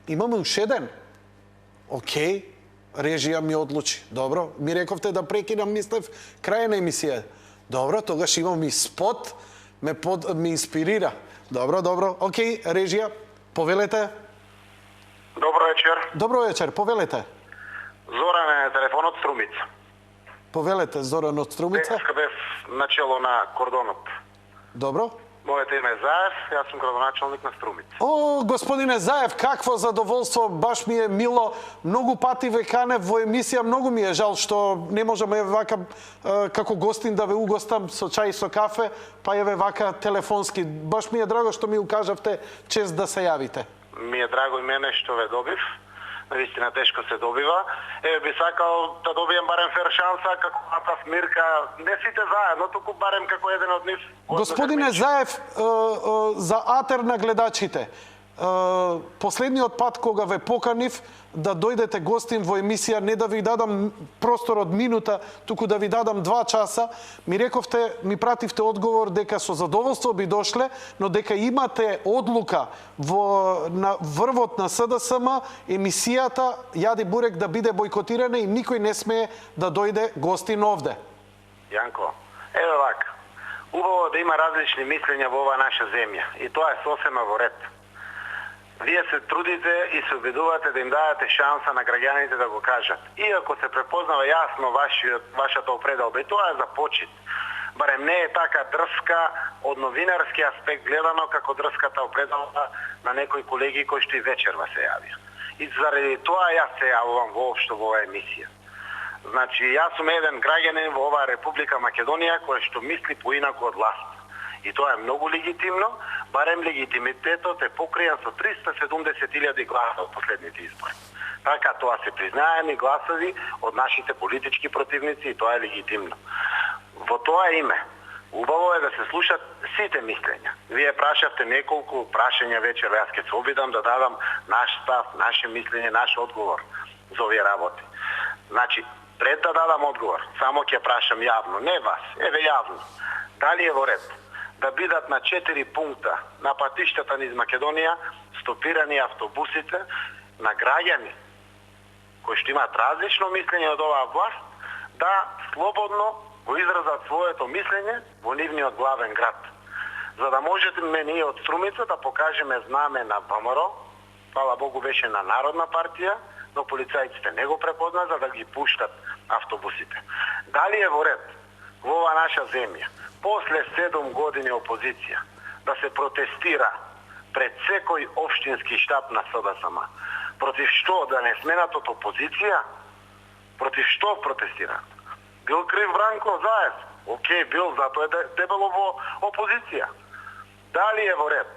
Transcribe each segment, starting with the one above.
Имаме уште еден. Океј, режија ми одлучи. Добро, ми рековте да прекинам, мислев, крај на емисија. Добро, тогаш имам и спот, ме инспирира. Добро, океј, режија, повелете. Добро вечер. Добро вечер, повелете. Зоран е телефон од Струмица. Повелете, Зоран од Струмица. Денеска бев начело на кордонот. Добро. Моето име е Заев, јас сум градоначалник на Струмица. О, господине Заев, какво задоволство, баш ми е мило. Многу пати ве канев во емисија, многу ми е жал што не можеме вака како гостин да ве угостам со чај и со кафе, па еве вака телефонски. Баш ми е драго што ми укажавте чест да се јавите. Ми е драго и мене што ве добив. Наистина тешко се добива. Еве би сакал да добием барем фер шанса како Атас Мирка, не сите заедно, туку барем како еден од нив. Господине Заев, за атер на гледачите, последниот пат кога ве поканив да дојдете гостин во емисија, не да ви дадам простор од минута, туку да ви дадам 2 часа, ми рековте, ми пративте одговор дека со задоволство би дошле, но дека имате одлука на врвот на СДСМ емисијата Јади Бурек да биде бойкотирана и никој не смее да дојде гостин овде. Јанко, еве вака. Убаво да има различни мислења во оваа наша земја и тоа е сосема во ред. Вие се трудите и се обидувате да им дадете шанса на граѓаните да го кажат. Иако се препознава јасно вашата опредалба, и тоа е за почит. Барем не е така дрска од новинарски аспект гледано како дрската опредалба на некои колеги кои што и вечерва се јавија. И заради тоа јас се јавувам воопшто во оваа емисија. Значи, јас сум еден граѓанин во оваа Република Македонија кој што мисли поинаку од власт. И тоа е многу легитимно, барем легитимитетот е покриен со 370.000 гласа од последните избори. Така тоа се признаени гласови од нашите политички противници и тоа е легитимно. Во тоа име, убаво е да се слушат сите мислења. Вие прашавте неколку прашања вечер, јас ќе се обидам да дадам наш став, наше мислење, наш одговор за овие работи. Значи, пред да дадам одговор, само ќе прашам јавно, не вас, еве јавно. Дали е во ред да бидат на 4 пункта на патиштата низ Македонија стопирани автобусите на граѓани кои што имаат различно мислење од оваа власт да слободно го изразат своето мислење во нивниот главен град. За да можете ние од Струмица да покажеме знаме на ВМРО, фала Богу беше на Народна партија, но полицајците не го препозна за да ги пуштат автобусите. Дали е во ред во оваа наша земја после 7 години опозиција да се протестира пред секој општински штаб на СДСМ? Против што? Да не сменат од опозиција? Против што протестираат? Бил крив Бранко Заев? Океј, бил, затоа е дебело во опозиција. Дали е во ред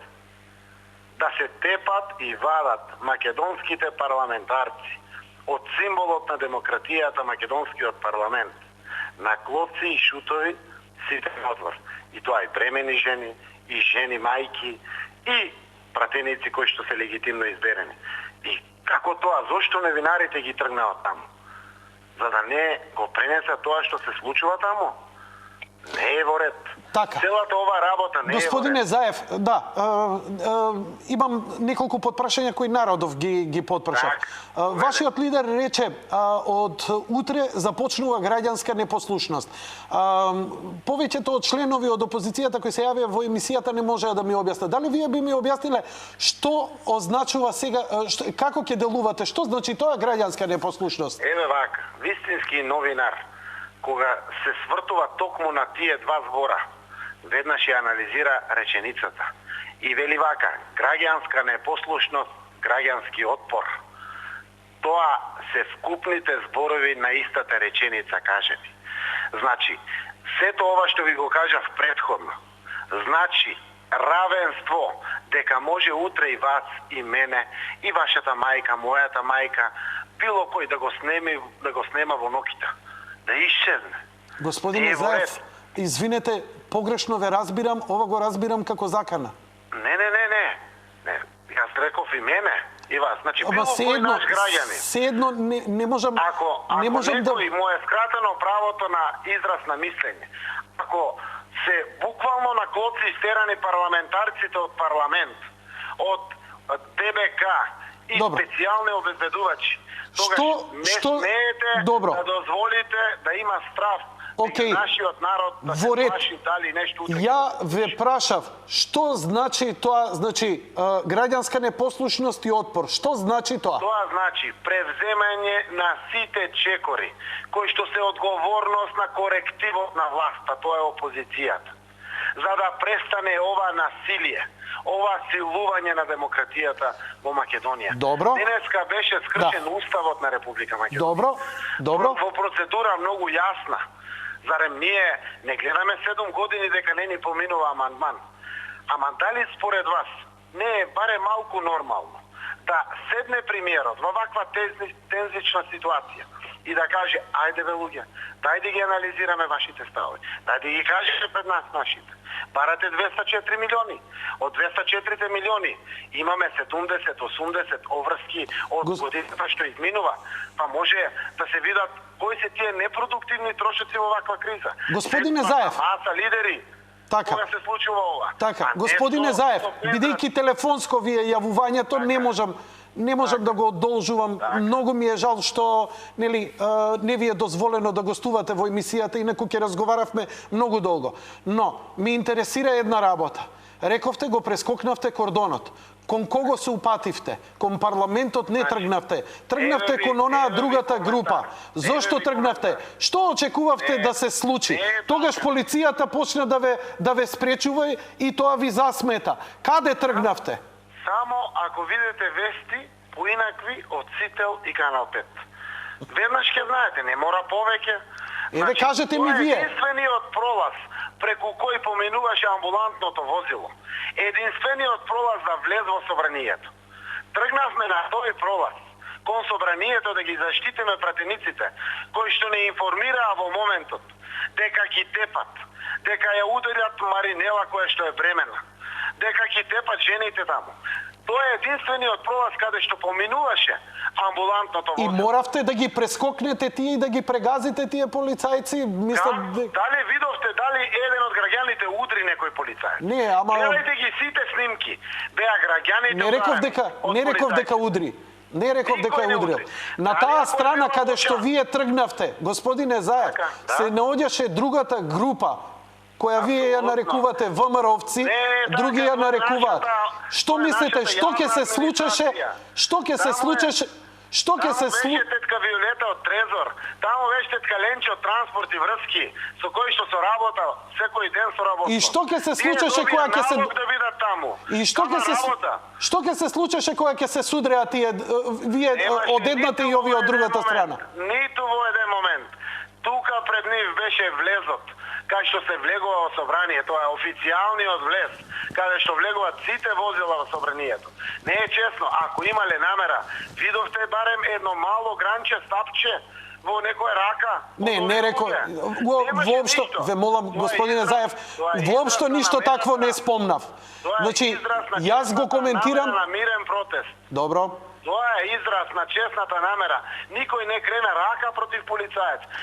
да се тепат и вадат македонските парламентарци од символот на демократијата, македонскиот парламент, на клоци и шутови сите надвор? И тоа и бремени жени, и жени мајки, и пратеници кои што се легитимно изберени. И како тоа, зошто новинарите ги тргнаа таму? За да не го пренесат тоа што се случува таму? Не е во ред. Така. Целата оваа работа не Господине е во ред. Заев, да, имам неколку подпрашања кои народов ги подпрашав. Вашиот лидер рече од утре започнува граѓанска непослушност. Повеќето од членови од опозицијата кои се јавија во емисијата не можеа да ми објаснат. Дали вие би ми објасниле што означува сега, како ќе делувате, што значи тоа граѓанска непослушност? Еве вака, вистински новинар кога се свртува токму на тие два збора, веднаш ја анализира реченицата и вели вака: граѓанска непослушност, граѓански отпор. Тоа се вкупните зборови на истата реченица кажени. Значи, сето ова што ви го кажав претходно, значи равенство, дека може утре и вас, и мене, и вашата мајка, мојата мајка, било кој да го снема во ноките, да исчезне. Господине Заев, извинете, погрешно ве разбирам, ова го разбирам како закана. Не. Јас реков и мене, и вас. Значи, било кој наш граѓанин. Седно не можам... Ако некој му е скратено правото на израз на мислење, ако се буквално на клоци истерани парламентарците од парламент, од ДБК и Добро. специјални обезбедувачи. Тогаш Што- не што- смеете Добро. да дозволите да има страв Окей. нашиот народ да Во се ред. плаши дали нешто утре. Ја ве прашав, што значи тоа, значи, граѓанска непослушност и отпор, што значи тоа? Тоа значи превземање на сите чекори, кои што се одговорност на корективот на власта, тоа е опозицијата. За да престане ова насилие, ова силување на демократијата во Македонија. Добро. Денеска беше скршен уставот на Република Македонија. Добро, добро. Во процедура многу јасна. Зарем ние не гледаме 7 години дека не ни поминува амандман? Ама дали според вас не е барем малку нормално да седне премиерот во ваква тензична ситуација и да каже, ајде бе луѓе, дајде ги анализираме вашите ставови, дајде ги кажете пред нас нашите. Барате 204 милиони. Од 204 милиони имаме 70-80 обврски од годината што изминува. Па може да се видат кои се тие непродуктивни трошоци во ваква криза. Господине Заев. Маса лидери. Така. Кога се случува ова? Така, А не господине што- Заев, што гледат. бидејќи телефонско ви е јавувањето, не можам да го одолжувам. Многу ми е жал што нели не ви е дозволено да гостувате во емисијата, инаку ќе разговаравме многу долго. Но ми интересира една работа. Рековте го прескокнавте кордонот. Кон кого се упативте? Кон парламентот не тргнавте. Тргнавте кон онаа другата група. Зошто тргнавте? Што очекувавте да се случи? Тогаш полицијата почна да ве спречува и тоа ви засмета. Каде тргнавте? Само ако видите вести поинакви од Сител и Канал 5. Веднаш ќе знаете, не мора повеќе. Еве, кажете ми вие. Тоа е единствениот пролаз преку кој поминуваше амбулантното возило. Единствениот пролаз да влез во собранието. Тргнавме на тој пролаз кон собранието да ги заштитиме пратениците, кои што не информираа во моментот дека ги тепат, дека ја ударат Маринела која што е бремена, дека ги тепат жените таму. Тоа е единствениот пролаз каде што поминуваше амбулантното И возило. моравте да ги прескокнете тие и да ги прегазите тие полицајци? Мислам, Дали видовте дали еден од граѓаните удри некој полицаец? Не, ама- Гледајте ги сите снимки. Беа граѓаните не реков ударени дека од не реков полицајци. дека удри. Не реков Никој дека не удрил. удри. На Дали таа ако страна нема каде што моќа? вие тргнавте, господине Заев, Така, да. се наоѓаше другата група која вие ја Апсолутно. нарекувате ВМРО-вци, Не, други така, ја нарекуваат. нашата- Што тоа е мислите, нашата што ќе се јавна случеше? администрација. Што ќе се Таму е- случеше? Што ќе се Таму беше случи? тетка Виолета од Трезор, таму беше тетка Ленче од Транспорт и врски, со кој што соработа секој ден со работа. И што ќе се случеше кога ќе се да видат таму? И што Тама ќе се работа. што ќе се случеше кога ќе се судреа тие вие Немаше од едната ниту и овие во од еден другата момент, страна? Ниту во еден момент. Тука пред нив беше влезот, кај што се влегува во собрание, тоа е официјалниот влез, каде што влегуваат сите возила во собранието. Не е честно, ако имале намера, видовте барем едно мало гранче, стапче, во некоја рака? Не реков. Воопшто, ве молам, господине Заев, воопшто ништо такво не спомнав. Значи, јас го коментирам... На мирен протест. Добро. Тоа е израз на честната намера. Никој не крена рака против полицаец.